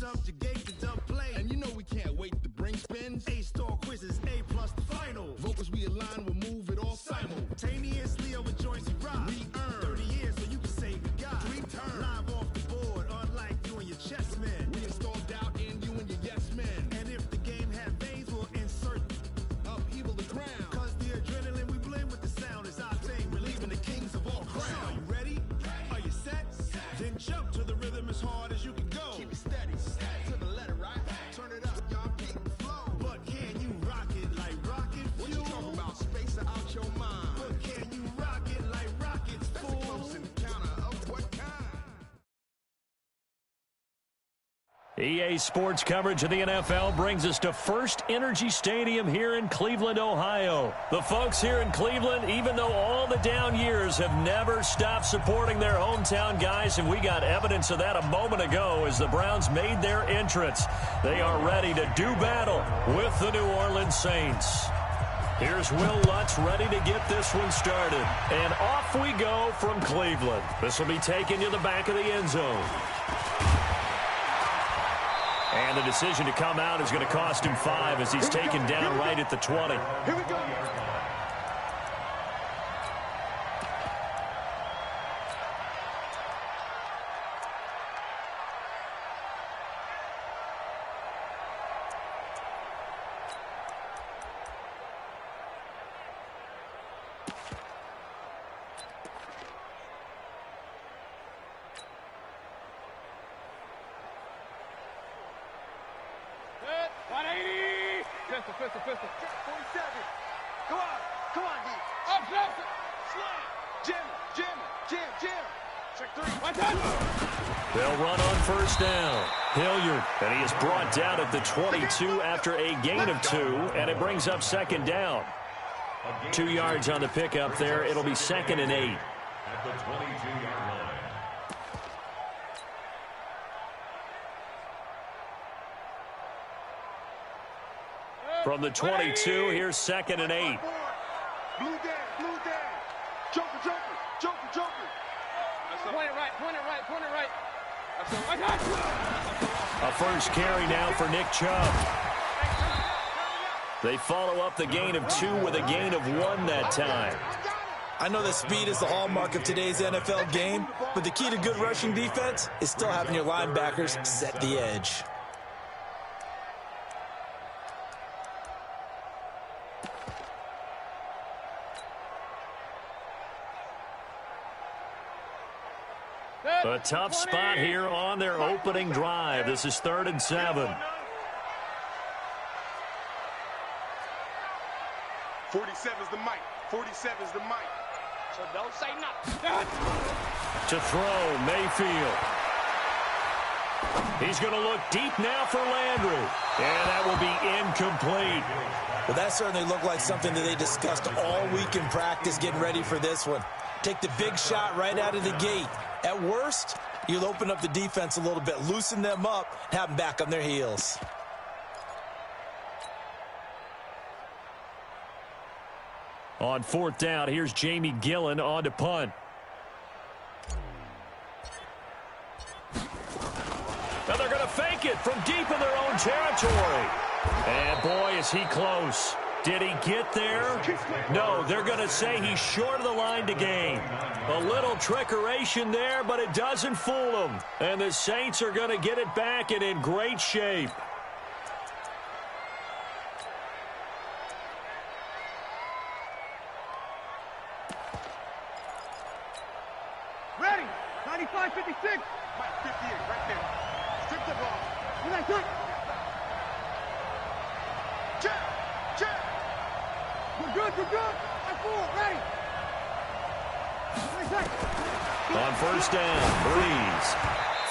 subjugate the dumb play. And you know we can't wait to bring spins. A-star quizzes, A+ the final. Vocals we align, we'll move it all simultaneously over joints we rock. We earn 30 years so you can say we got 3 turns. Live off the board, unlike you and your chess men. We install doubt in you and your yes men. And if the game had veins, we'll insert upheaval the ground. Cause the adrenaline we blend with the sound is our thing. Relieving the kings of all crowns. So you ready? Are you set? Then jump to the rhythm as hard as you can go. Keep it steady, to the letter, right? Turn it up, y'all keep the flow. But can you rock it like rocket fuel? What you talking about? Space out your mind. But can you rock it like rockets, fool? That's a close encounter of what kind? EA Sports coverage of the NFL brings us to First Energy Stadium here in Cleveland, Ohio. The folks here in Cleveland, even though all the down years, have never stopped supporting their hometown guys, and we got evidence of that a moment ago as the Browns made their entrance. They are ready to do battle with the New Orleans Saints. Here's Will Lutz ready to get this one started. And off we go from Cleveland. This will be taken to the back of the end zone. And the decision to come out is going to cost him 5 as he's taken down right at the 20. Here we go. Pistol. 47. Go on. Come on, D. Up, slam. Jam. Check 3. One time. They'll run on first down. Hilliard, and he is brought down at the 22 after a gain of 2, and it brings up second down. 2 yards on the pickup there. It'll be 2nd and 8. At the 22-yard line. From the 22, here's 2nd and 8. Blue down. Joker. Point it right. A first carry now for Nick Chubb. They follow up the gain of 2 with a gain of 1 that time. I know that speed is the hallmark of today's NFL game, but the key to good rushing defense is still having your linebackers set the edge. A tough spot here on their opening drive. This is 3rd and 7. 47's the mic. So don't say nothing. To throw, Mayfield. He's going to look deep now for Landry. And that will be incomplete. Well, that certainly looked like something that they discussed all week in practice getting ready for this one. Take the big shot right out of the gate. At worst, you'll open up the defense a little bit, loosen them up, have them back on their heels. On 4th down, here's Jamie Gillen on to punt. Now they're going to fake it from deep in their own territory. And boy, is he close. Did he get there? No, they're going to say he's short of the line to gain. A little trickeration there, but it doesn't fool them. And the Saints are going to get it back and in great shape. Ready. 95, 56. Mike, 58, right there. Strip the ball. Jab. We're good. That's 4, ready. On first down, Breeze.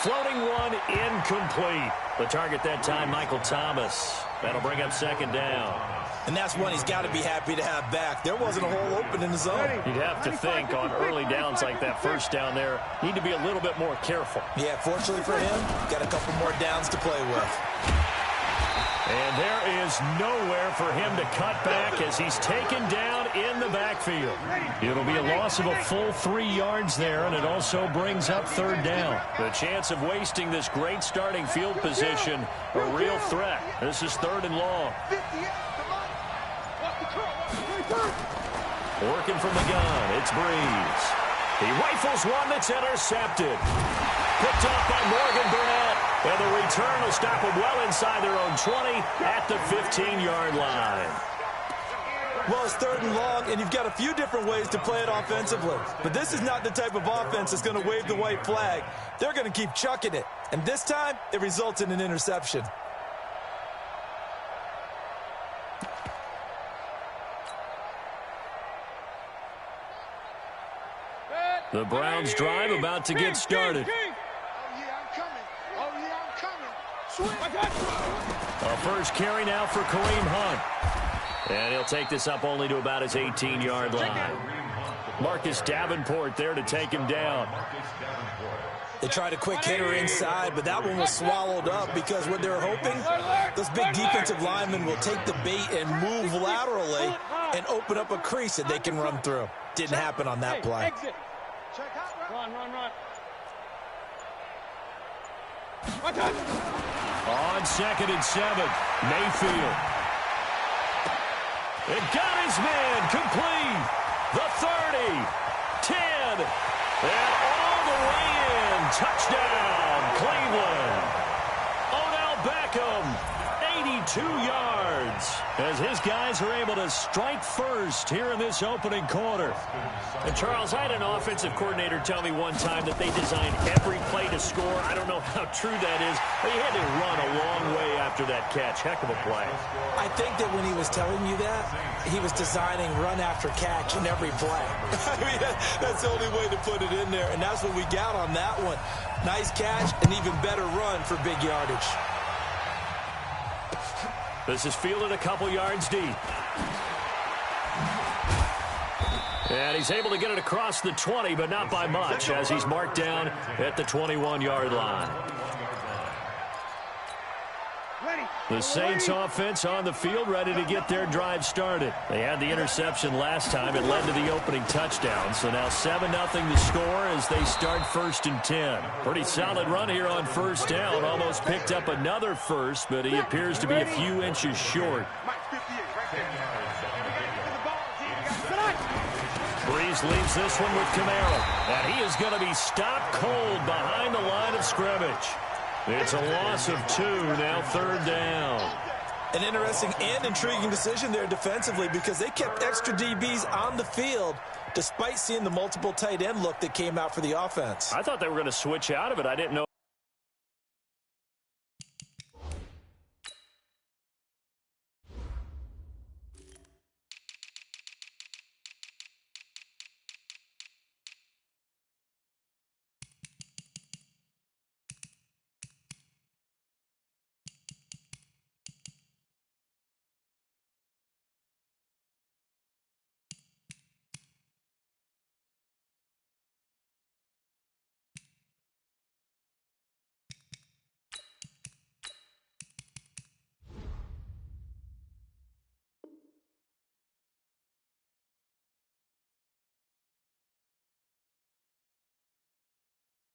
Floating one, incomplete. The target that time, Michael Thomas. That'll bring up 2nd down. And that's one he's got to be happy to have back. There wasn't a hole open in the zone. You'd have to think on early downs like that first down there, need to be a little bit more careful. Yeah, fortunately for him, got a couple more downs to play with. And there is nowhere for him to cut back as he's taken down in the backfield. It'll be a loss of a full 3 yards there, and it also brings up third down. The chance of wasting this great starting field position, a real threat. This is third and long. Working from the gun, it's Breeze. He rifles one that's intercepted. Picked off by Morgan Burnett. And the return will stop them well inside their own 20 at the 15-yard line. Well, it's third and long, and you've got a few different ways to play it offensively. But this is not the type of offense that's going to wave the white flag. They're going to keep chucking it. And this time, it results in an interception. The Browns drive about to get started. A first carry now for Kareem Hunt. And he'll take this up only to about his 18-yard line. Marcus Davenport there to take him down. They tried a quick hitter inside, but that one was swallowed up because what they're hoping, those big defensive linemen will take the bait and move laterally and open up a crease that they can run through. Didn't happen on that play. Run. On 2nd and 7, Mayfield. It got his man complete. The 30, 10, and all the way in. Touchdown, Cleveland. Odell Beckham, 82 yards. As his guys are able to strike first here in this opening quarter. And Charles, I had an offensive coordinator tell me one time that they designed every play to score. I don't know how true that is, but he had to run a long way after that catch. Heck of a play. I think that when he was telling you that, he was designing run after catch in every play. I mean, that's the only way to put it in there, and that's what we got on that one. Nice catch, an even better run for big yardage. This is fielded a couple yards deep. And he's able to get it across the 20, but not by much, as he's marked down at the 21-yard line. The Saints offense on the field, ready to get their drive started. They had the interception last time. It led to the opening touchdown. So now 7-0 the score as they start 1st and 10. Pretty solid run here on first down. Almost picked up another first, but he appears to be a few inches short. Breeze leaves this one with Kamara. And he is going to be stopped cold behind the line of scrimmage. It's a loss of 2, now 3rd down. An interesting and intriguing decision there defensively because they kept extra DBs on the field despite seeing the multiple tight end look that came out for the offense. I thought they were going to switch out of it. I didn't know.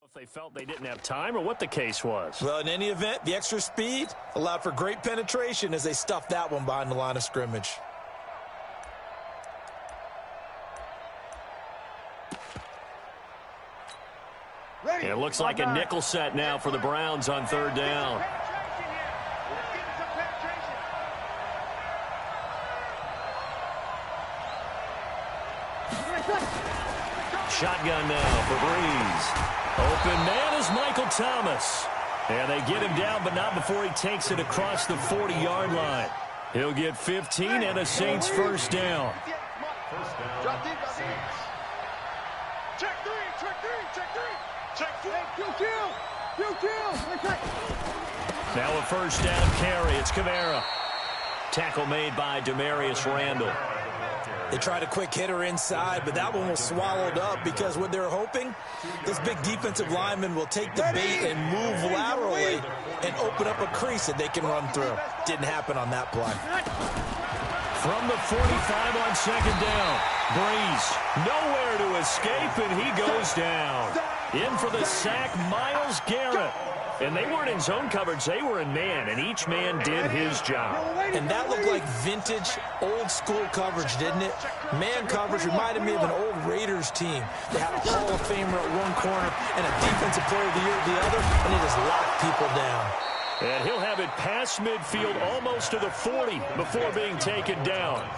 If they felt they didn't have time or what the case was. Well, in any event, the extra speed allowed for great penetration as they stuffed that one behind the line of scrimmage. It looks like a nickel set now for the Browns on 3rd down. Shotgun now for Breeze. Open man is Michael Thomas. And they get him down, but not before he takes it across the 40-yard line. He'll get 15 and a Saints first down. Now a first down carry. It's Kamara. Tackle made by Demarius Randall. They tried a quick hitter inside, but that one was swallowed up because what they're hoping, this big defensive lineman will take the bait and move laterally and open up a crease that they can run through. Didn't happen on that play. From the 45 on second down, Breeze nowhere to escape, and he goes down. In for the sack, Myles Garrett. And they weren't in zone coverage, they were in man, and each man did his job. And that looked like vintage, old-school coverage, didn't it? Man coverage reminded me of an old Raiders team. They had a Hall of Famer at one corner and a Defensive Player of the Year at the other, and it just locked people down. And he'll have it past midfield almost to the 40 before being taken down.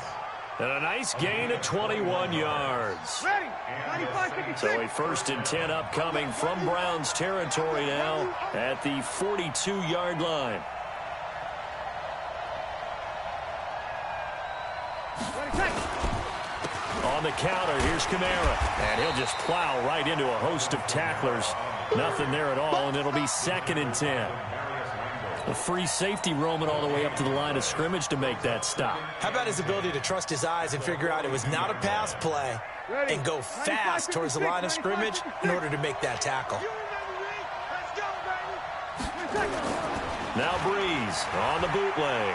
And a nice gain of 21 yards. Ready. 95, 56. So a 1st and 10 upcoming from Browns territory now at the 42-yard line. On the counter, here's Kamara. And he'll just plow right into a host of tacklers. Nothing there at all, and it'll be 2nd and 10. A free safety roaming all the way up to the line of scrimmage to make that stop. How about his ability to trust his eyes and figure out it was not a pass play and go fast towards the line of scrimmage in order to make that tackle? Now Breeze on the bootleg.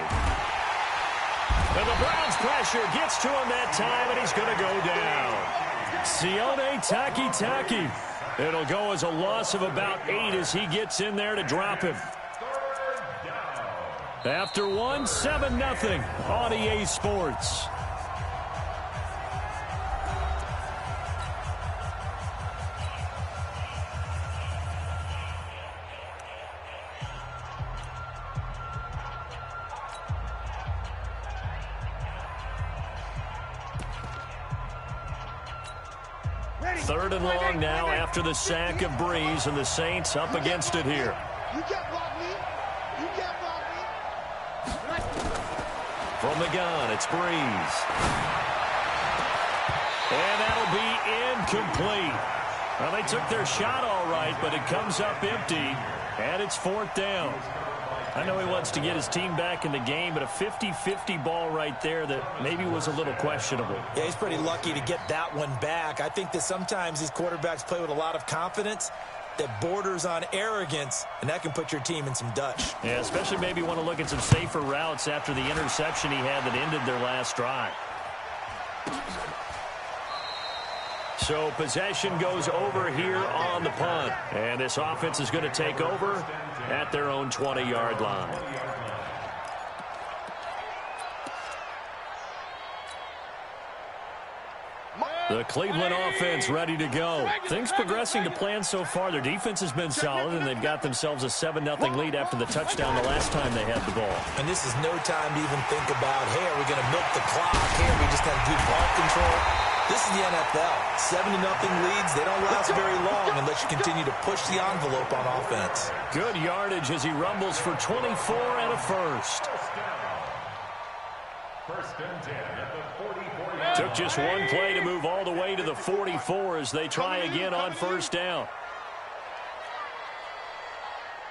And the Browns pressure gets to him that time, and he's going to go down. Sione Taki. It'll go as a loss of about 8 as he gets in there to drop him. After 7-0 on EA Sports. Third and long now after the sack of Breeze, and the Saints up against it here. You can't block me. You can't block me. From the gun, it's Breeze. And that'll be incomplete. Well, they took their shot all right, but it comes up empty, and it's 4th down. I know he wants to get his team back in the game, but a 50-50 ball right there that maybe was a little questionable. Yeah, he's pretty lucky to get that one back. I think that sometimes these quarterbacks play with a lot of confidence that borders on arrogance, and that can put your team in some Dutch. Yeah, especially maybe want to look at some safer routes after the interception he had that ended their last drive. So possession goes over here on the punt. And this offense is going to take over at their own 20-yard line. The Cleveland offense ready to go. Things progressing to plan so far. Their defense has been solid, and they've got themselves a 7-0 lead after the touchdown the last time they had the ball. And this is no time to even think about, hey, are we going to milk the clock? Hey, are we just going to do ball control? This is the NFL. 7-0 leads, they don't last very long unless you continue to push the envelope on offense. Good yardage as he rumbles for 24 and a first. 1st and 10 at the 44. Took just one play to move all the way to the 44 as they try again on 1st down.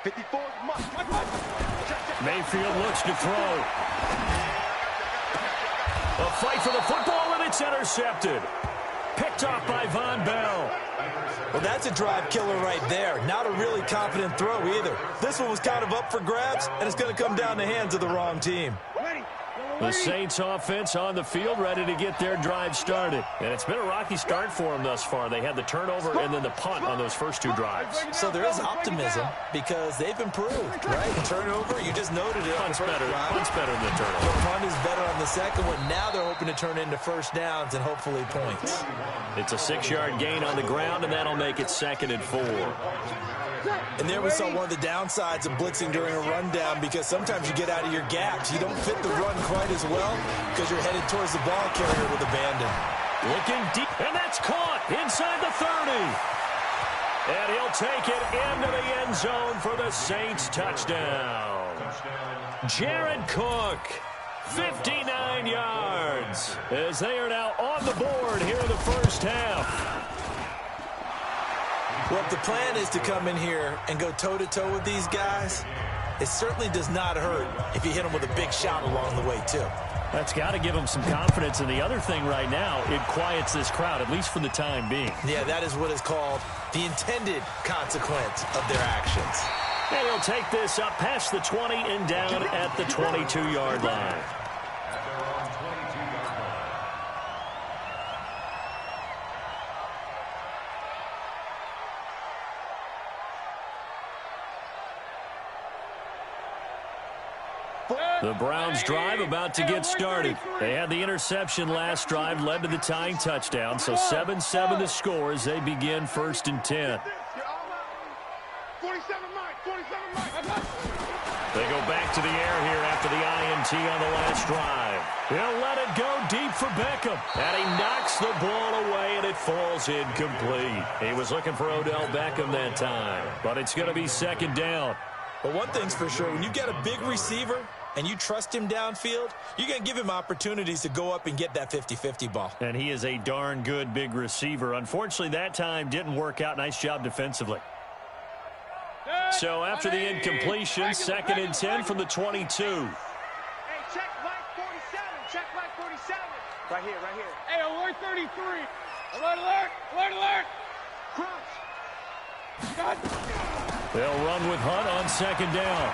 54. Mayfield looks to throw. A fight for the football, and it's intercepted. Picked off by Von Bell. Well, that's a drive killer right there. Not a really confident throw either. This one was kind of up for grabs, and it's going to come down the hands of the wrong team. The Saints offense on the field ready to get their drive started. And it's been a rocky start for them thus far. They had the turnover and then the punt on those first 2 drives. So there is optimism because they've improved, right? Turnover, you just noted it. Punt's better than the turnover. The punt is better on the second one. Now they're hoping to turn into 1st downs and hopefully points. It's a 6-yard gain on the ground, and that'll make it 2nd and 4. And there we saw one of the downsides of blitzing during a rundown because sometimes you get out of your gaps. You don't fit the run quite as well because you're headed towards the ball carrier with abandon. Looking deep, and that's caught inside the 30. And he'll take it into the end zone for the Saints touchdown. Jared Cook, 59 yards, as they are now on the board here in the 1st half. Well, if the plan is to come in here and go toe-to-toe with these guys, it certainly does not hurt if you hit them with a big shot along the way, too. That's got to give them some confidence. And the other thing right now, it quiets this crowd, at least for the time being. Yeah, that is what is called the intended consequence of their actions. And he'll take this up past the 20 and down at the 22-yard line. The Browns drive about to get started. They had the interception last drive, led to the tying touchdown. So 7-7 the score as they begin 1st and 10. 47 Mike. They go back to the air here after the INT on the last drive. He'll let it go deep for Beckham. And he knocks the ball away, and it falls incomplete. He was looking for Odell Beckham that time. But it's going to be 2nd down. But one thing's for sure, when you got a big receiver and you trust him downfield, you're going to give him opportunities to go up and get that 50-50 ball. And he is a darn good big receiver. Unfortunately, that time didn't work out. Nice job defensively. So after the incompletion, 2nd and 10 from the 22. Hey, check Mike 47. Check Mike 47. Right here. Hey, alert 33. Alert. Crunch. They'll run with Hunt on 2nd down.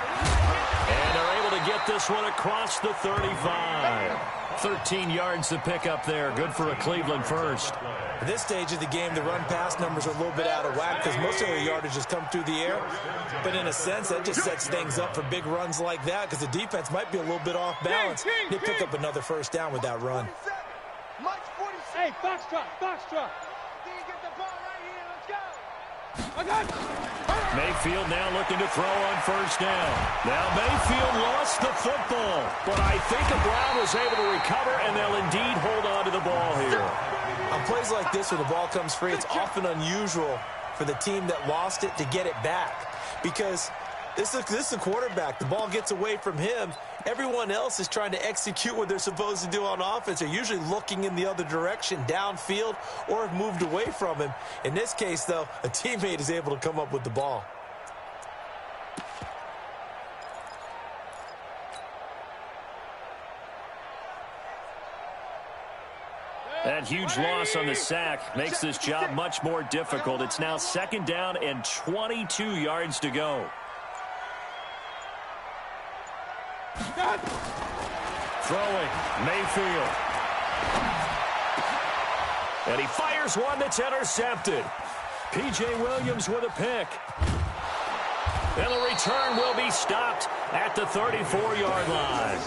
And they're able to get this one across the 35. 13 yards to pick up there. Good for a Cleveland first. At this stage of the game, the run-pass numbers are a little bit out of whack because most of their yardage has come through the air. But in a sense, that just sets things up for big runs like that because the defense might be a little bit off balance. They pick up another 1st down with that run. Hey, Foxtrot. Get the ball right here. Let's go. I got it. Mayfield now looking to throw on 1st down. Now Mayfield lost the football, but I think Brown was able to recover, and they'll indeed hold on to the ball here. On plays like this where the ball comes free, it's often unusual for the team that lost it to get it back because this is a quarterback. The ball gets away from him. Everyone else is trying to execute what they're supposed to do on offense. They're usually looking in the other direction, downfield, or have moved away from him. In this case, though, a teammate is able to come up with the ball. That huge loss on the sack makes this job much more difficult. It's now 2nd down and 22 yards to go. Throwing, Mayfield. And he fires one that's intercepted. P.J. Williams with a pick. And the return will be stopped at the 34-yard line.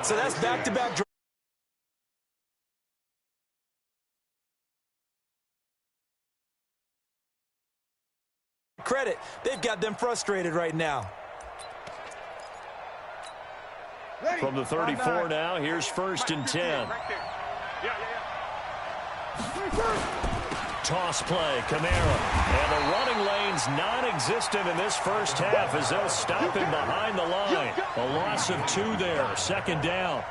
So that's back-to-back. Credit, they've got them frustrated right now. From the 34 now, here's 1st and 10. Toss play, Kamara. And the running lane's non-existent in this 1st half as they'll stop him behind the line. A loss of 2 there, 2nd down.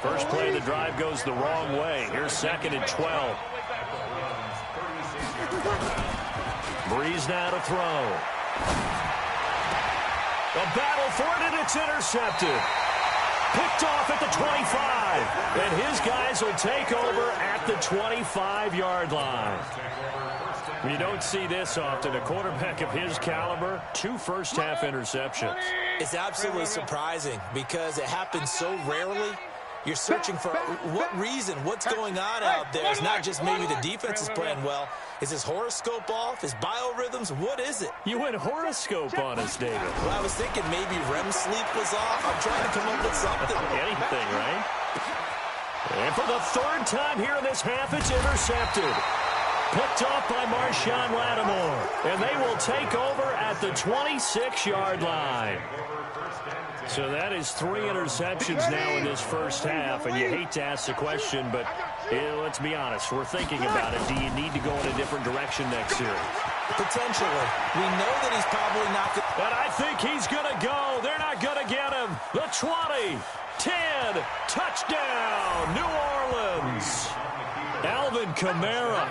First play of the drive goes the wrong way. Here's 2nd and 12. Breeze now to throw. A battle for it, and it's intercepted. Picked off at the 25. And his guys will take over at the 25-yard line. You don't see this often. A quarterback of his caliber, 2 first-half interceptions. It's absolutely surprising because it happens so rarely. You're searching for what reason, what's going on out there. It's not just maybe the defense is playing well. Is his horoscope off? His biorhythms? What is it? You went horoscope on us, David. Well, I was thinking maybe REM sleep was off. I'm trying to come up with something. Anything, right? And for the 3rd time here in this half, it's intercepted. Picked off by Marshawn Lattimore. And they will take over at the 26-yard line. So that is 3 interceptions now in this 1st half, and you hate to ask the question, but let's be honest, we're thinking about it. Do you need to go in a different direction next series? Potentially. We know that he's probably not good. And I think he's going to go. They're not going to get him. The 20, 10, touchdown, New Orleans. Alvin Kamara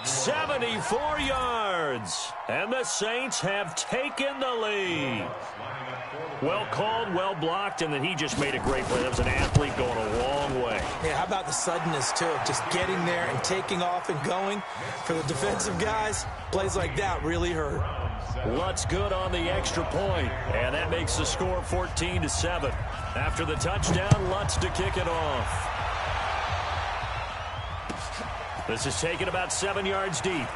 74 yards. And the Saints have taken the lead. Well called, well blocked, and then he just made a great play. That was an athlete going a long way. Yeah, how about the suddenness, too? Just getting there and taking off and going. For the defensive guys, plays like that really hurt. Lutt's good on the extra point, and that makes the score 14-7. After the touchdown, Lutt's to kick it off. This is taken about 7 yards deep.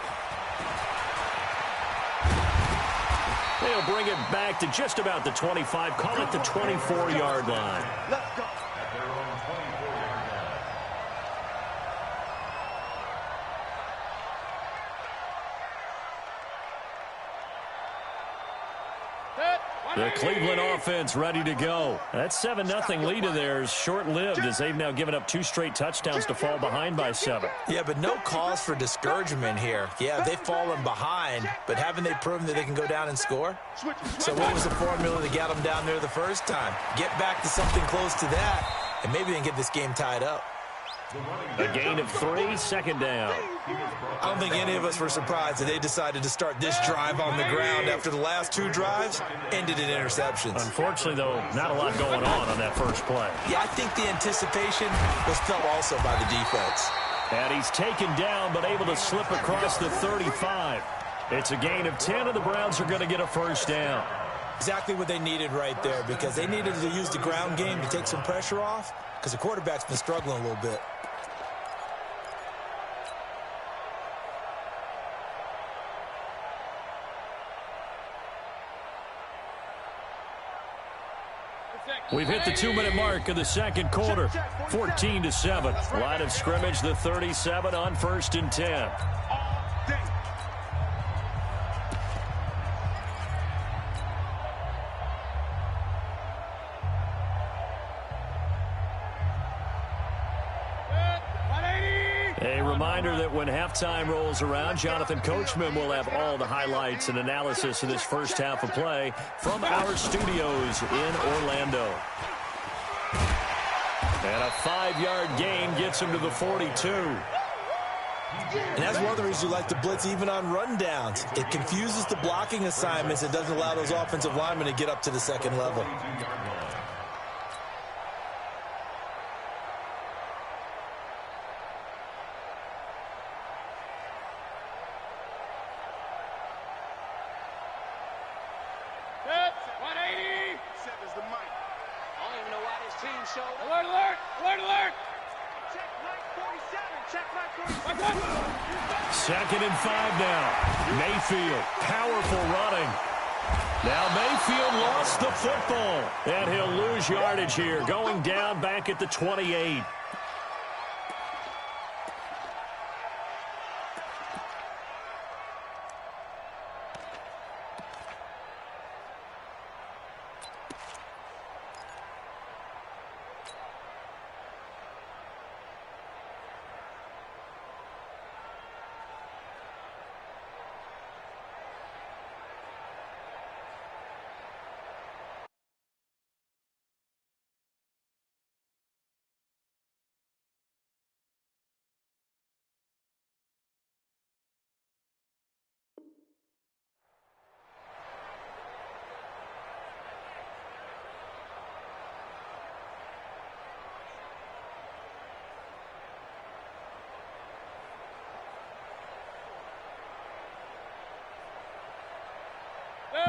They'll bring it back to just about the 25, call it the 24-yard line. Let's go. At their own 24-yard line. The Cleveland offense ready to go. That 7-0 lead of theirs short-lived as they've now given up 2 straight touchdowns to fall behind by 7. Yeah, but no cause for discouragement here. Yeah, they've fallen behind, but haven't they proven that they can go down and score? So what was the formula that got them down there the first time? Get back to something close to that, and maybe they can get this game tied up. A gain of 3, second down. I don't think any of us were surprised that they decided to start this drive on the ground after the last 2 drives ended in interceptions. Unfortunately, though, not a lot going on that first play. Yeah, I think the anticipation was felt also by the defense. And he's taken down, but able to slip across the 35. It's a gain of 10, and the Browns are going to get a first down. Exactly what they needed right there, because they needed to use the ground game to take some pressure off, because the quarterback's been struggling a little bit. We've hit the 2-minute mark of the second quarter. 14-7. Line of scrimmage, the 37 on 1st and 10. A reminder that when halftime rolls around, Jonathan Coachman will have all the highlights and analysis of this first half of play from our studios in Orlando. And a 5-yard gain gets him to the 42. And that's one of the reasons you like to blitz even on rundowns. It confuses the blocking assignments. It doesn't allow those offensive linemen to get up to the second level. Second and 5 now. Mayfield, powerful running. Now Mayfield lost the football, and he'll lose yardage here, going down back at the 28.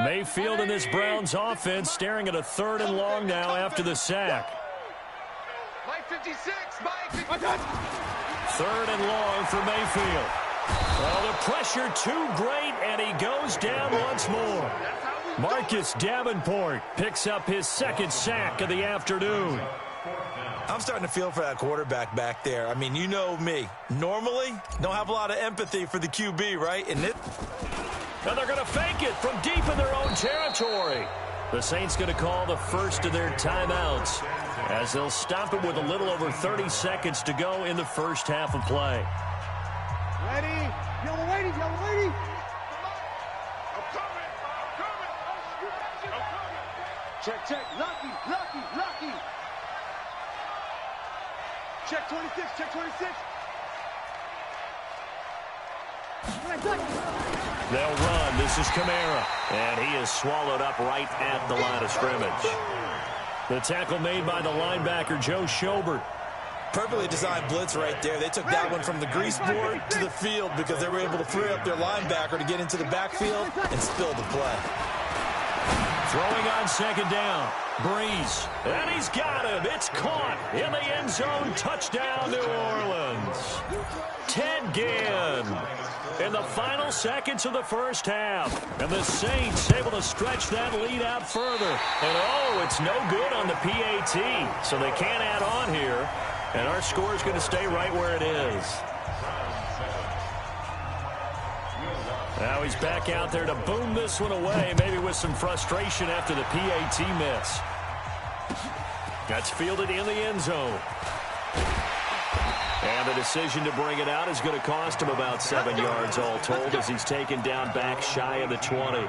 Mayfield and this Browns offense staring at a 3rd and long now after the sack. Mike 56, Mike 56. 3rd and long for Mayfield. Well, the pressure too great, and he goes down once more. Marcus Davenport picks up his 2nd sack of the afternoon. I'm starting to feel for that quarterback back there. I mean, you know me. Normally, don't have a lot of empathy for the QB, right? And they're going to fake it from deep in their own territory. The Saints going to call the first of their timeouts as they'll stop it with a little over 30 seconds to go in the first half of play. Ready? Yellow lady, yellow lady. I'm coming. Check, check. Lucky. Check 26, check 26. They'll run. This is Kamara. And he is swallowed up right at the line of scrimmage. The tackle made by the linebacker, Joe Schobert. Perfectly designed blitz right there. They took that one from the grease board to the field because they were able to free up their linebacker to get into the backfield and spill the play. Throwing on second down. Breeze. And he's got him. It's caught in the end zone. Touchdown, New Orleans. Ted Ginn in the final seconds of the first half. And the Saints able to stretch that lead out further. And, oh, it's no good on the PAT. So they can't add on here. And our score is going to stay right where it is. Now he's back out there to boom this one away, maybe with some frustration after the PAT miss. That's fielded in the end zone. And the decision to bring it out is going to cost him about 7 yards all told as he's taken down back shy of the 20.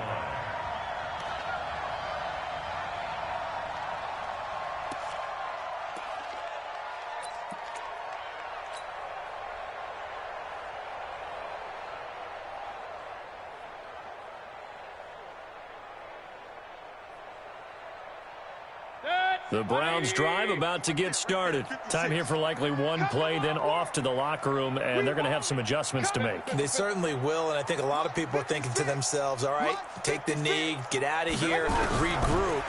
The Browns drive about to get started. Time here for likely one play, then off to the locker room, and they're going to have some adjustments to make. They certainly will, and I think a lot of people are thinking to themselves, all right, take the knee, get out of here, regroup.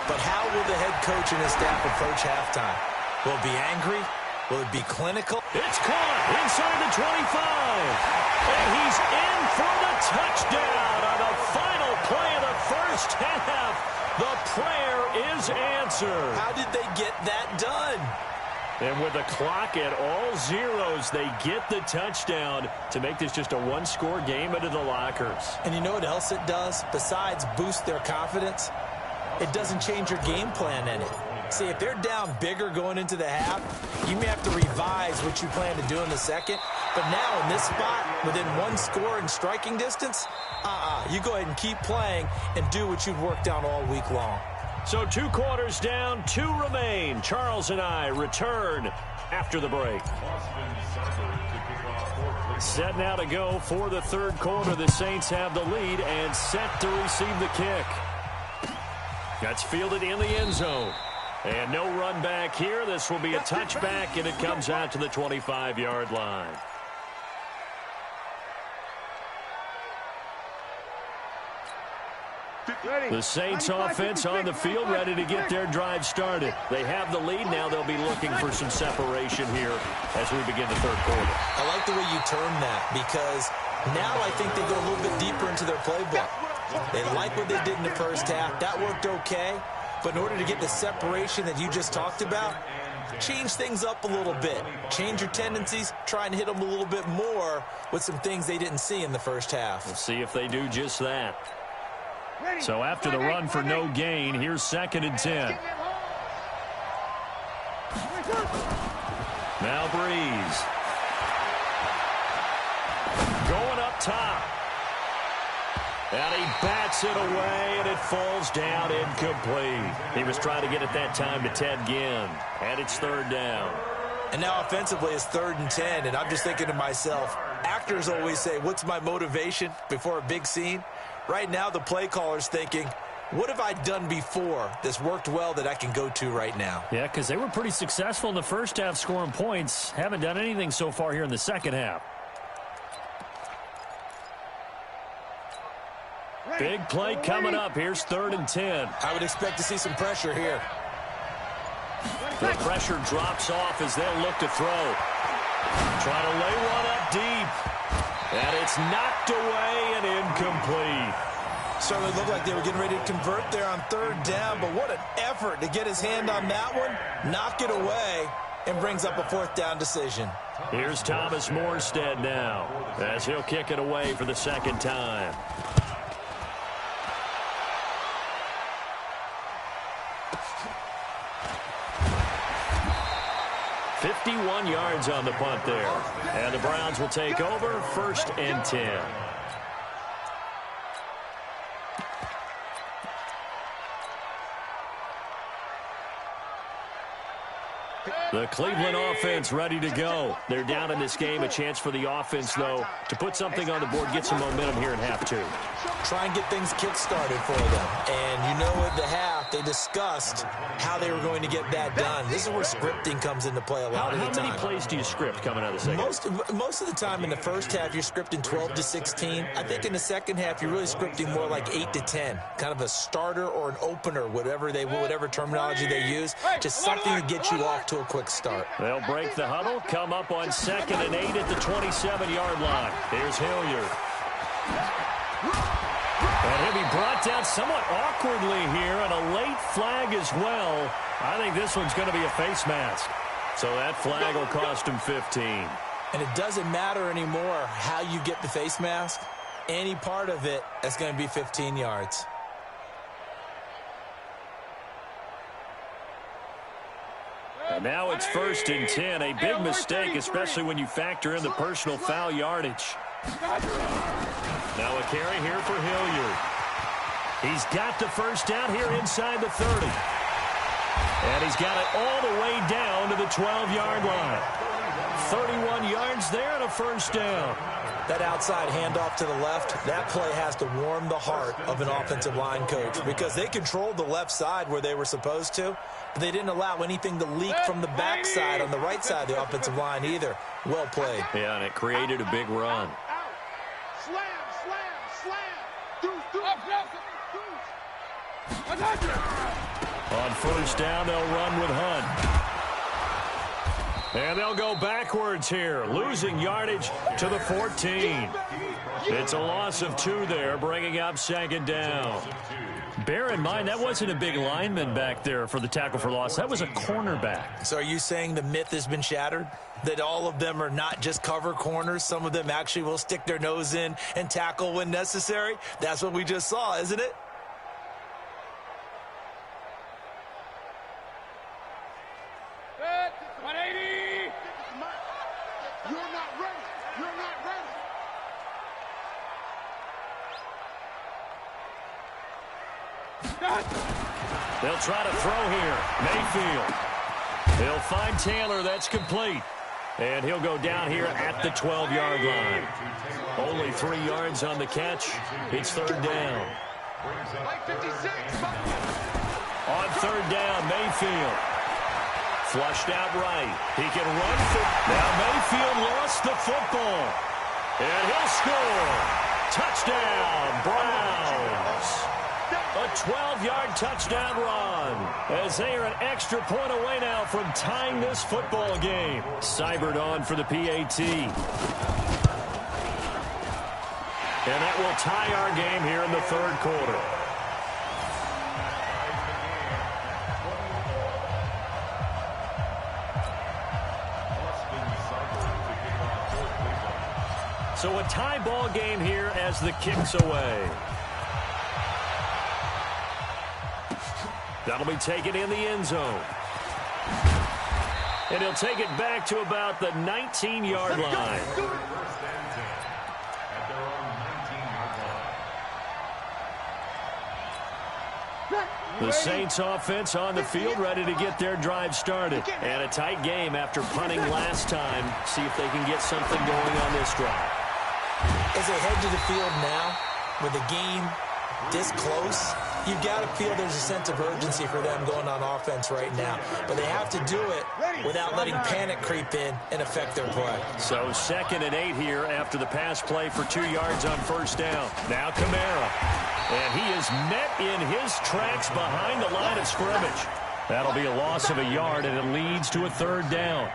But how will the head coach and his staff approach halftime? Will it be angry? Will it be clinical? It's caught inside the 25. And he's in for the touchdown on the final play of the first half. The prayer is answered. How did they get that done? And with the clock at all zeros, they get the touchdown to make this just a one-score game into the lockers. And you know what else it does? Besides boost their confidence, it doesn't change your game plan in it. See, if they're down bigger going into the half, you may have to revise what you plan to do in the second. But now in this spot, within one score in striking distance, you go ahead and keep playing and do what you've worked on all week long. So 2 quarters down, 2 remain. Charles and I return after the break. Set now to go for the third quarter. The Saints have the lead and set to receive the kick. That's fielded in the end zone. And no run back here. This will be a touchback, and it comes out to the 25-yard line. The Saints offense on the field, ready to get their drive started. They have the lead. Now they'll be looking for some separation here as we begin the third quarter. I like the way you term that because now I think they go a little bit deeper into their playbook. They like what they did in the first half. That worked okay. But in order to get the separation that you just talked about, change things up a little bit. Change your tendencies. Try and hit them a little bit more with some things they didn't see in the first half. We'll see if they do just that. So after the run for no gain, here's 2nd and 10. Now Breeze. Going up top. And he bats it away, and it falls down incomplete. He was trying to get it that time to Ted Ginn. And it's 3rd down. And now offensively it's 3rd and 10, and I'm just thinking to myself, actors always say, what's my motivation before a big scene? Right now the play caller's thinking, what have I done before that's worked well that I can go to right now? Yeah, because they were pretty successful in the first half scoring points. Haven't done anything so far here in the second half. Big play coming up. Here's 3rd and 10. I would expect to see some pressure here. The pressure drops off as they'll look to throw. Trying to lay one up deep. And it's knocked away and incomplete. Certainly looked like they were getting ready to convert there on 3rd down, but what an effort to get his hand on that one, knock it away, and brings up a 4th down decision. Here's Thomas Morstead now as he'll kick it away for the 2nd time. 51 yards on the punt there. And the Browns will take over 1st and 10. The Cleveland offense ready to go. They're down in this game. A chance for the offense, though, to put something on the board, get some momentum here in half two. Try and get things kick-started for them. And you know, at the half, they discussed how they were going to get that done. This is where scripting comes into play a lot of the time. How many plays do you script coming out of the second? Most of the time in the first half, you're scripting 12 to 16. I think in the second half, you're really scripting more like 8 to 10. Kind of a starter or an opener, whatever terminology they use. Just something to get you off to a quick start. They'll break the huddle, come up on 2nd and 8 at the 27-yard line. Here's Hilliard. And he'll be brought down somewhat awkwardly here, and a late flag as well. I think this one's going to be a face mask. So that flag will cost him 15. And it doesn't matter anymore how you get the face mask. Any part of it is going to be 15 yards. And now it's 1st and 10. A big mistake, especially when you factor in the personal foul yardage. Now a carry here for Hilliard. He's got the first down here inside the 30. And he's got it all the way down to the 12-yard line. 31 yards there and a first down. That outside handoff to the left, that play has to warm the heart of an offensive line coach because they controlled the left side where they were supposed to, but they didn't allow anything to leak from the backside on the right side of the offensive line either. Well played. Yeah, and it created a big run. Slam, slam, slam. On first down, they'll run with Hunt. And they'll go backwards here, losing yardage to the 14. It's a loss of 2 there, bringing up 2nd down. Bear in mind, that wasn't a big lineman back there for the tackle for loss. That was a cornerback. So are you saying the myth has been shattered? That all of them are not just cover corners? Some of them actually will stick their nose in and tackle when necessary? That's what we just saw, isn't it? They'll try to throw here. Mayfield. He'll find Taylor. That's complete. And he'll go down here at the 12-yard line. Only 3 yards on the catch. It's 3rd down. On 3rd down, Mayfield. Flushed out right. He can run for... Now Mayfield lost the football. And he'll score. Touchdown, Browns. A 12-yard touchdown run as they are an extra point away now from tying this football game. Seibert on for the PAT. And that will tie our game here in the 3rd quarter. So a tie ball game here as the kick's away. That'll be taken in the end zone. And he'll take it back to about the 19-yard line. The Saints offense on the field ready to get their drive started. And a tight game after punting last time. See if they can get something going on this drive. As they head to the field now, with the game this close, you've got to feel there's a sense of urgency for them going on offense right now. But they have to do it without letting panic creep in and affect their play. So 2nd and 8 here after the pass play for 2 yards on first down. Now Kamara. And he is met in his tracks behind the line of scrimmage. That'll be a loss of a yard, and it leads to a 3rd down.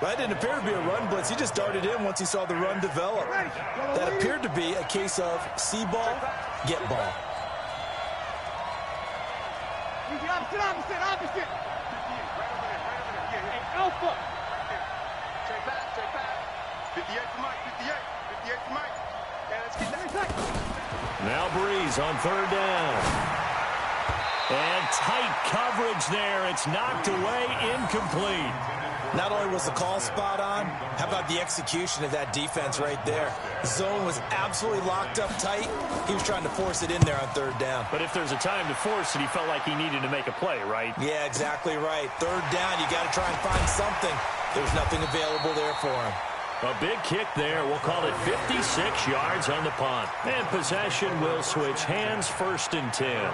That didn't appear to be a run blitz. He just darted in once he saw the run develop. That appeared to be a case of see ball, get ball. Opposite. Alpha. Check back. 58 to Mike. 58 to Mike. Yeah, let's get that. Now Breeze on 3rd down. And tight coverage there. It's knocked away, incomplete. Not only was the call spot on, how about the execution of that defense right there? The zone was absolutely locked up tight. He was trying to force it in there on third down. But if there's a time to force it, he felt like he needed to make a play, right? Yeah, exactly right. Third down, you got to try and find something. There's nothing available there for him. A big kick there. We'll call it 56 yards on the punt. And possession will switch hands, 1st and 10.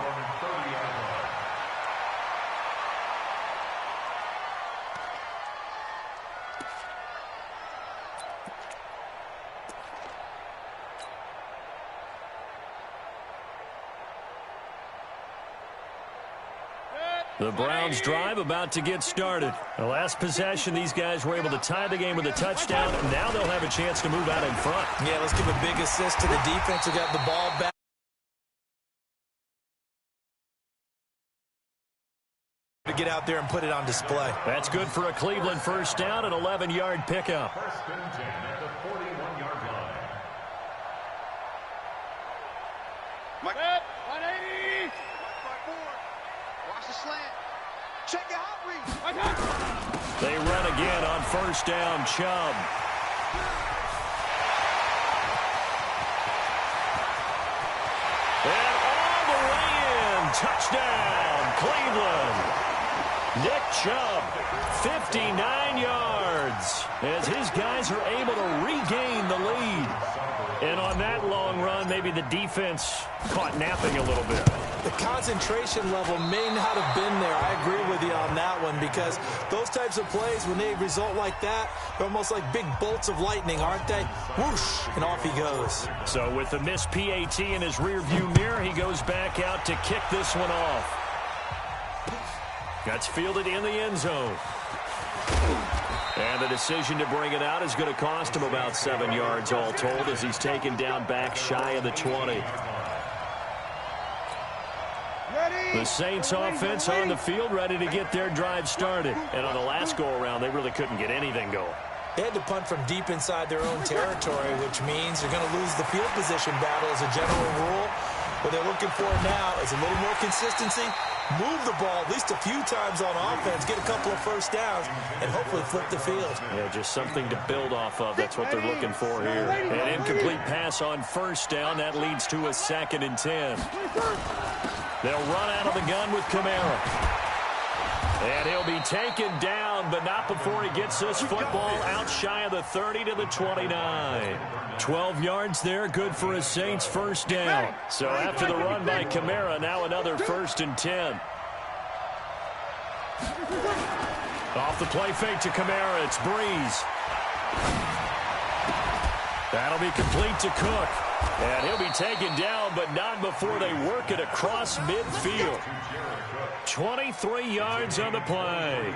The Browns drive about to get started. The last possession, these guys were able to tie the game with a touchdown, and now they'll have a chance to move out in front. Yeah, let's give a big assist to the defense who got the ball back. To get out there and put it on display. That's good for a Cleveland 1st down, an 11-yard pickup. 1st and 10 at the 41-yard line. Mike, 180. Watch the slant. Check your hot read. They run again on 1st down. Chubb. And all the way in. Touchdown, Cleveland. Nick Chubb, 59 yards, as his guys are able to regain the lead. And on that long run, maybe the defense caught napping a little bit. The concentration level may not have been there. I agree with you on that one, because those types of plays, when they result like that, they're almost like big bolts of lightning, aren't they? Whoosh, and off he goes. So with the missed PAT in his rearview mirror, he goes back out to kick this one off. That's fielded in the end zone. And the decision to bring it out is going to cost him about 7 yards all told, as he's taken down back shy of the 20. The Saints offense on the field, ready to get their drive started. And on the last go-around, they really couldn't get anything going. They had to punt from deep inside their own territory, which means they're going to lose the field position battle as a general rule. What they're looking for now is a little more consistency, move the ball at least a few times on offense, get a couple of 1st downs, and hopefully flip the field. Yeah, just something to build off of. That's what they're looking for here. An incomplete pass on 1st down. That leads to a 2nd and 10. They'll run out of the gun with Kamara. And he'll be taken down, but not before he gets this football out shy of the 30 to the 29. 12 yards there, good for a Saints 1st down. So after the run by Kamara, now another 1st and 10. Off the play fake to Kamara, it's Breeze. That'll be complete to Cook. And he'll be taken down, but not before they work it across midfield. 23 yards on the play.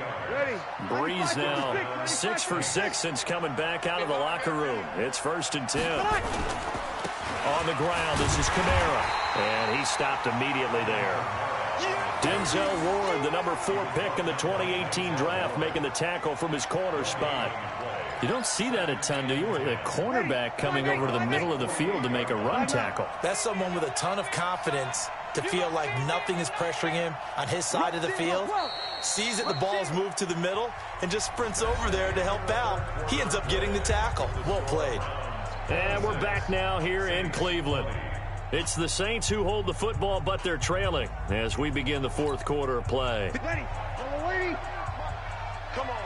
Breeze now 6 for 6 since coming back out of the locker room. It's 1st and 10. On the ground, this is Kamara. And he stopped immediately there. Denzel Ward, the number 4 pick in the 2018 draft, making the tackle from his corner spot. You don't see that a ton, do you? A cornerback coming over to the middle of the field to make a run tackle. That's someone with a ton of confidence to feel like nothing is pressuring him on his side of the field. Sees that the ball's moved to the middle and just sprints over there to help out. He ends up getting the tackle. Well played. And we're back now here in Cleveland. It's the Saints who hold the football, but they're trailing as we begin the 4th quarter of play. Come on.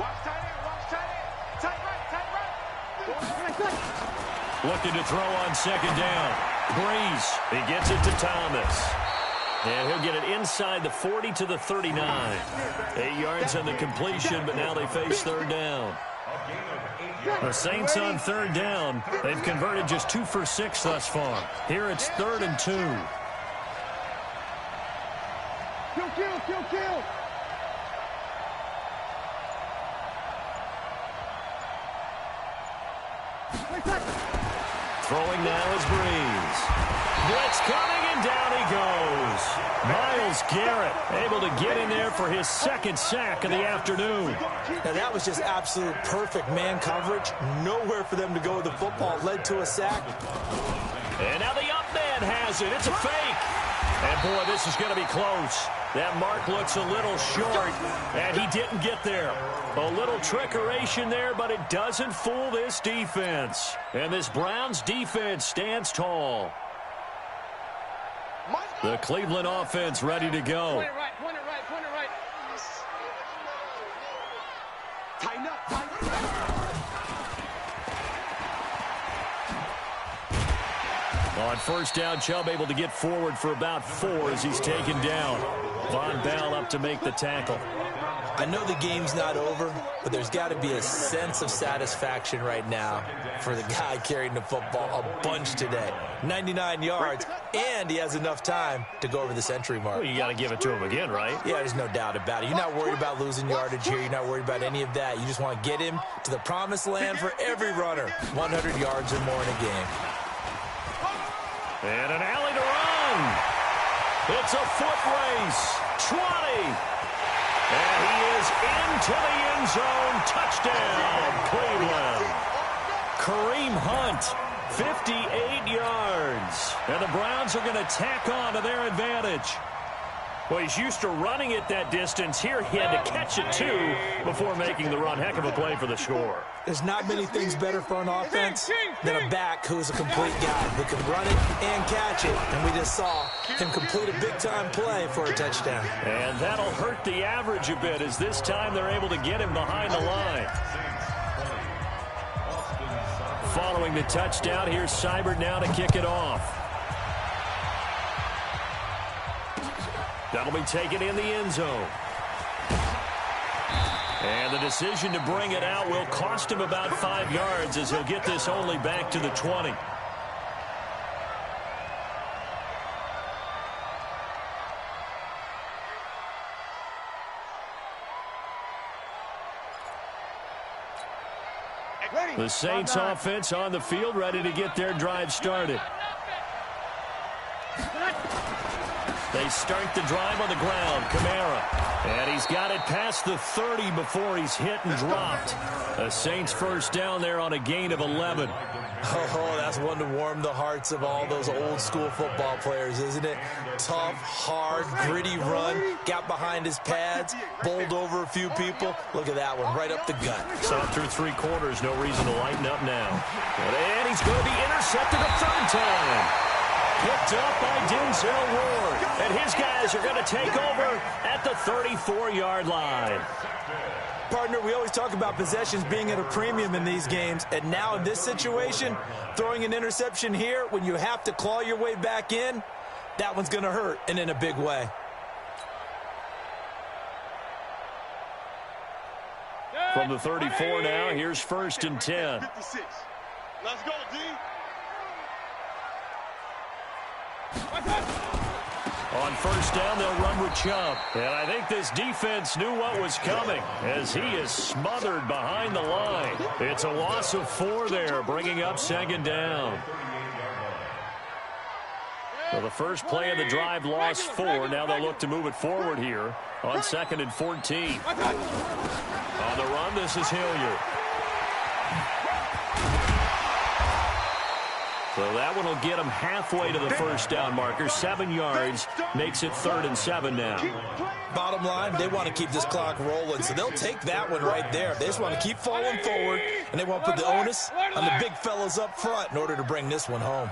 Watch tight end. Watch tight end. Tight right. Looking to throw on 2nd down. Breeze. He gets it to Thomas. And he'll get it inside the 40 to the 39. 8 yards on the completion, but now they face 3rd down. The Saints on 3rd down. They've converted just 2 for 6 thus far. Here it's 3rd and 2. Kill. Throwing now is Breeze. Blitz coming, and down he goes. Myles Garrett able to get in there for his 2nd sack of the afternoon. Now that was just absolute perfect man coverage. Nowhere for them to go with the football. Led to a sack. And now the up man has it. It's a fake. And boy, this is going to be close. That mark looks a little short, and he didn't get there. A little trickeration there, but it doesn't fool this defense. And this Browns defense stands tall. The Cleveland offense ready to go. Point it right, point it right, point it right. Tighten up, tighten up. On first down, Chubb able to get forward for about 4 as he's taken down. Von Bell up to make the tackle. I know the game's not over, but there's got to be a sense of satisfaction right now for the guy carrying the football a bunch today. 99 yards, and he has enough time to go over the century mark. Well, you got to give it to him again, right? Yeah, there's no doubt about it. You're not worried about losing yardage here. You're not worried about any of that. You just want to get him to the promised land for every runner. 100 yards or more in a game. And an alley to run. It's a foot race. 20. And he is into the end zone. Touchdown, Cleveland. Kareem Hunt, 58 yards. And the Browns are going to tack on to their advantage. Well, he's used to running it that distance. Here he had to catch it, too, before making the run. Heck of a play for the score. There's not many things better for an offense than a back who's a complete guy who can run it and catch it. And we just saw him complete a big-time play for a touchdown. And that'll hurt the average a bit as this time they're able to get him behind the line. Following the touchdown, here's Seibert now to kick it off. That'll be taken in the end zone. And the decision to bring it out will cost him about 5 yards as he'll get this only back to the 20. The Saints offense on the field ready to get their drive started. They start the drive on the ground. Kamara. And he's got it past the 30 before he's hit and dropped. The Saints first down there on a gain of 11. Oh, that's one to warm the hearts of all those old school football players, isn't it? Tough, hard, gritty run. Got behind his pads. Bowled over a few people. Look at that one, right up the gut. Saw it through 3 quarters. No reason to lighten up now. And he's going to be intercepted a third time. Picked up by Denzel Ward. And his guys are going to take over at the 34-yard line. Partner, we always talk about possessions being at a premium in these games. And now in this situation, throwing an interception here when you have to claw your way back in, that one's going to hurt, and in a big way. From the 34 now, here's 1st and 10. 56. Let's go, D. On first down, they'll run with Chubb. And I think this defense knew what was coming as he is smothered behind the line. It's a loss of 4 there, bringing up 2nd down. Well, the first play of the drive lost 4. Now they'll look to move it forward here on 2nd and 14. On the run, this is Hilliard. So that one will get him halfway to the first down marker. 7 yards makes it 3rd and 7 now. Bottom line, they want to keep this clock rolling, so they'll take that one right there. They just want to keep falling forward, and they want to put the onus on the big fellas up front in order to bring this one home.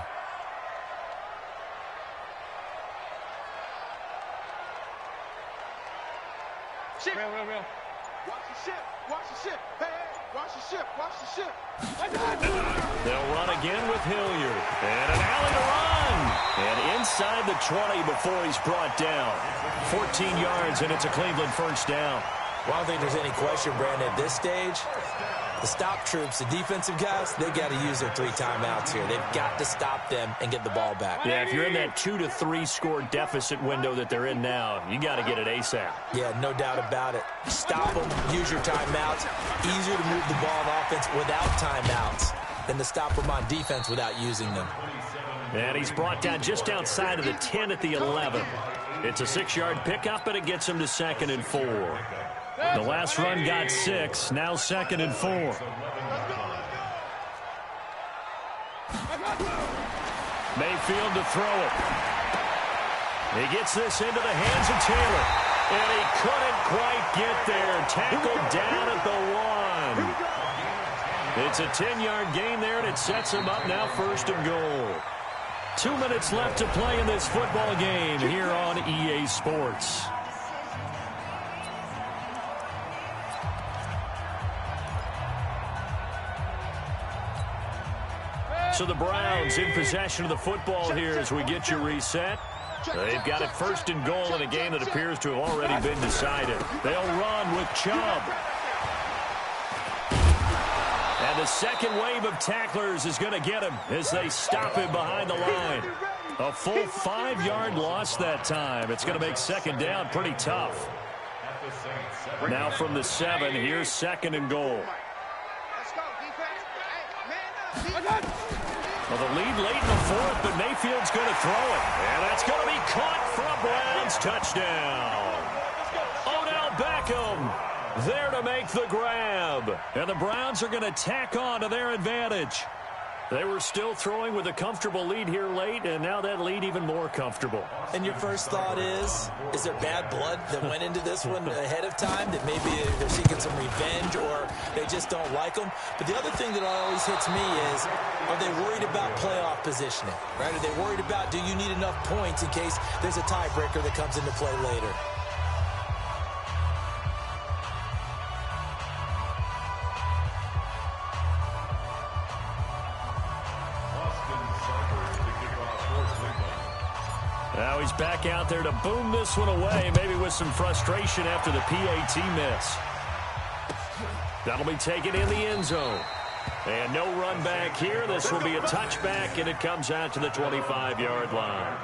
Real. Watch the ship. Watch the ship. Hey, watch the ship. Watch the ship. They'll run again with Hilliard. And an alley to run. And inside the 20 before he's brought down. 14 yards, and it's a Cleveland first down. Well, I don't think there's any question, Brandon, at this stage. The stop troops, the defensive guys, they got to use their 3 timeouts here. They've got to stop them and get the ball back. Yeah, if you're in that 2 to 3 score deficit window that they're in now, you got to get it ASAP. Yeah, no doubt about it. Stop them, use your timeouts. Easier to move the ball on offense without timeouts than to stop them on defense without using them. And he's brought down just outside of the 10 at the 11. It's a 6-yard pickup, and it gets him to 2nd and 4. The last run got 6, now 2nd and 4. Mayfield to throw it. He gets this into the hands of Taylor. And he couldn't quite get there. Tackled down at the 1. It's a 10-yard gain there, and it sets him up now 1st and goal. 2 minutes left to play in this football game here on EA Sports. So the Browns in possession of the football here as we get you reset. They've got it 1st and goal in a game that appears to have already been decided. They'll run with Chubb. And the second wave of tacklers is going to get him as they stop him behind the line. A full 5-yard loss that time. It's going to make 2nd down pretty tough. Now from the 7, here's 2nd and goal. Well, the lead late in the 4th, but Mayfield's going to throw it. And that's going to be caught for a Browns touchdown. Odell Beckham there to make the grab. And the Browns are going to tack on to their advantage. They were still throwing with a comfortable lead here late, and now that lead even more comfortable. And your first thought is there bad blood that went into this one ahead of time, that maybe they're seeking some revenge or they just don't like them? But the other thing that always hits me is, are they worried about playoff positioning? Right? Are they worried about, do you need enough points in case there's a tiebreaker that comes into play later? Now he's back out there to boom this one away, maybe with some frustration after the PAT miss. That'll be taken in the end zone. And no run back here. This will be a touchback, and it comes out to the 25-yard line.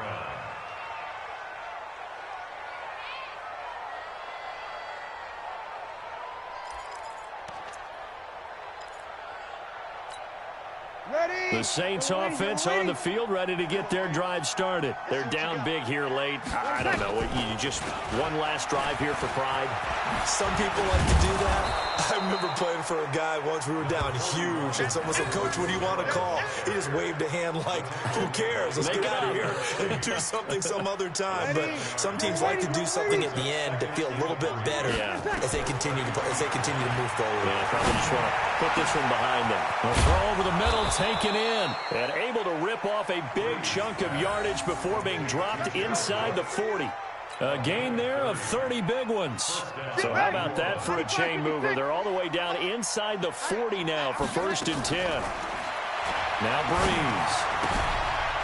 The Saints offense on the field, ready to get their drive started. They're down big here late. I don't know. You just one last drive here for pride? Some people like to do that. I remember playing for a guy once. We were down huge, and someone said, "Coach, what do you want to call?" He just waved a hand like, "Who cares? Let's get out of here and do something some other time." But some teams like to do something at the end to feel a little bit better as they continue to move forward. Yeah, probably just want to put this one behind them. A throw over the middle, taken in, and able to rip off a big chunk of yardage before being dropped inside the 40. A gain there of 30 big ones. So how about that for a chain mover? They're all the way down inside the 40 now for 1st and 10. Now Breeze.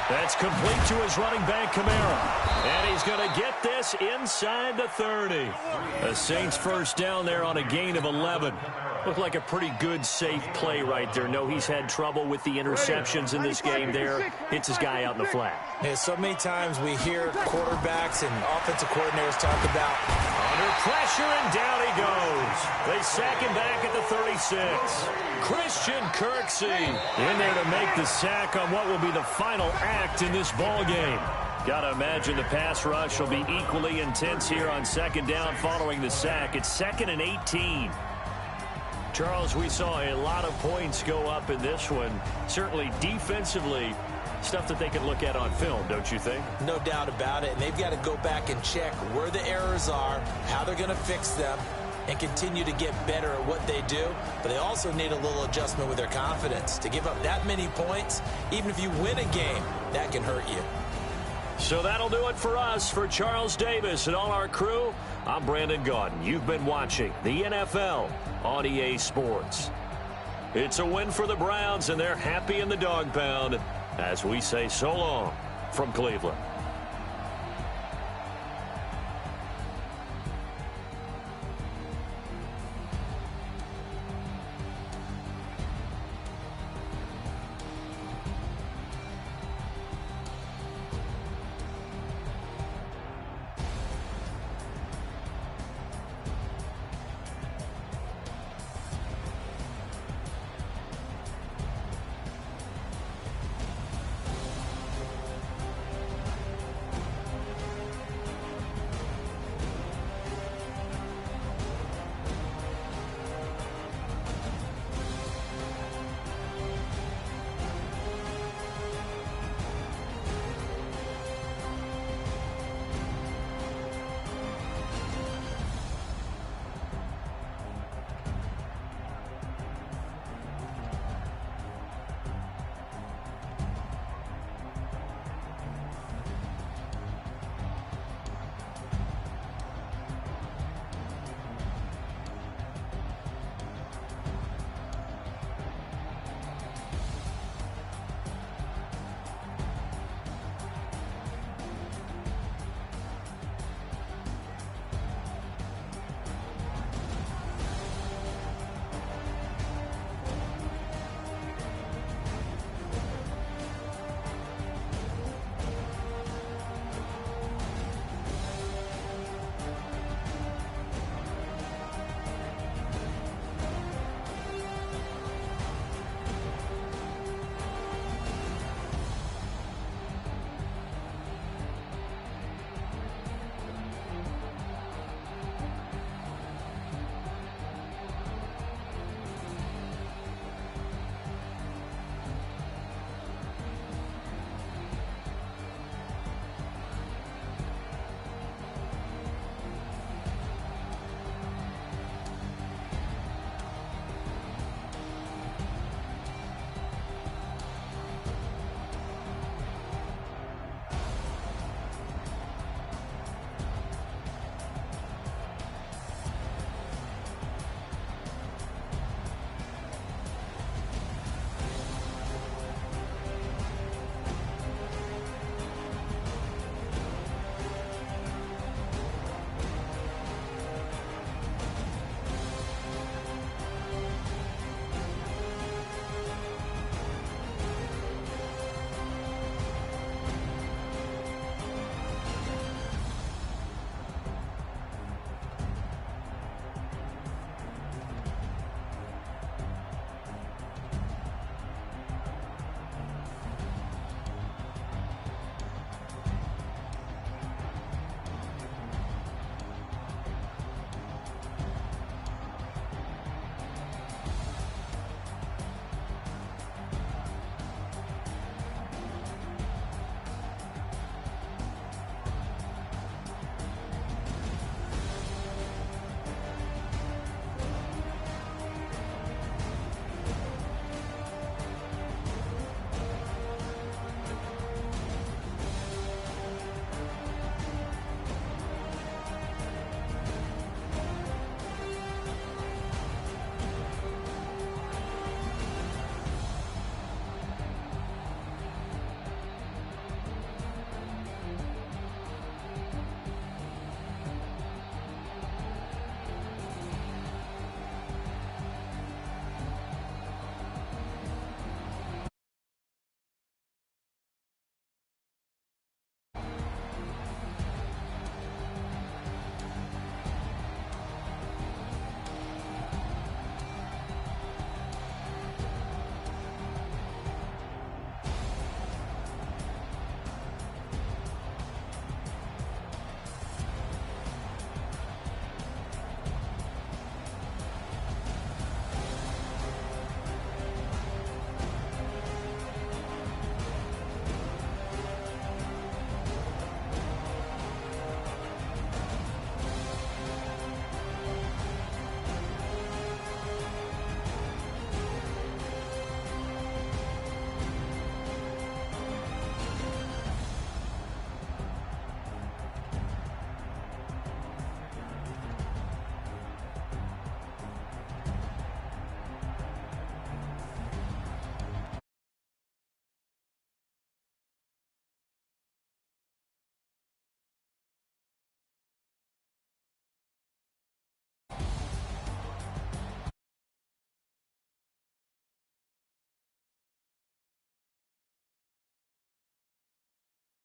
That's complete to his running back, Kamara. And he's going to get this inside the 30. The Saints 1st down there on a gain of 11. Looked like a pretty good, safe play right there. No, he's had trouble with the interceptions in this game there. Hits his guy out in the flat. Yeah, so many times we hear quarterbacks and offensive coordinators talk about under pressure, and down he goes. They sack him back at the 36. Christian Kirksey in there to make the sack on what will be the final act in this ball game. Got to imagine the pass rush will be equally intense here on 2nd down following the sack. It's 2nd and 18. Charles, we saw a lot of points go up in this one. Certainly defensively, stuff that they can look at on film, don't you think? No doubt about it. And they've got to go back and check where the errors are, how they're going to fix them, and continue to get better at what they do. But they also need a little adjustment with their confidence. To give up that many points, even if you win a game, that can hurt you. So that'll do it for us. For Charles Davis and all our crew, I'm Brandon Gaudin. You've been watching the NFL on EA Sports. It's a win for the Browns, and they're happy in the dog pound as we say so long from Cleveland.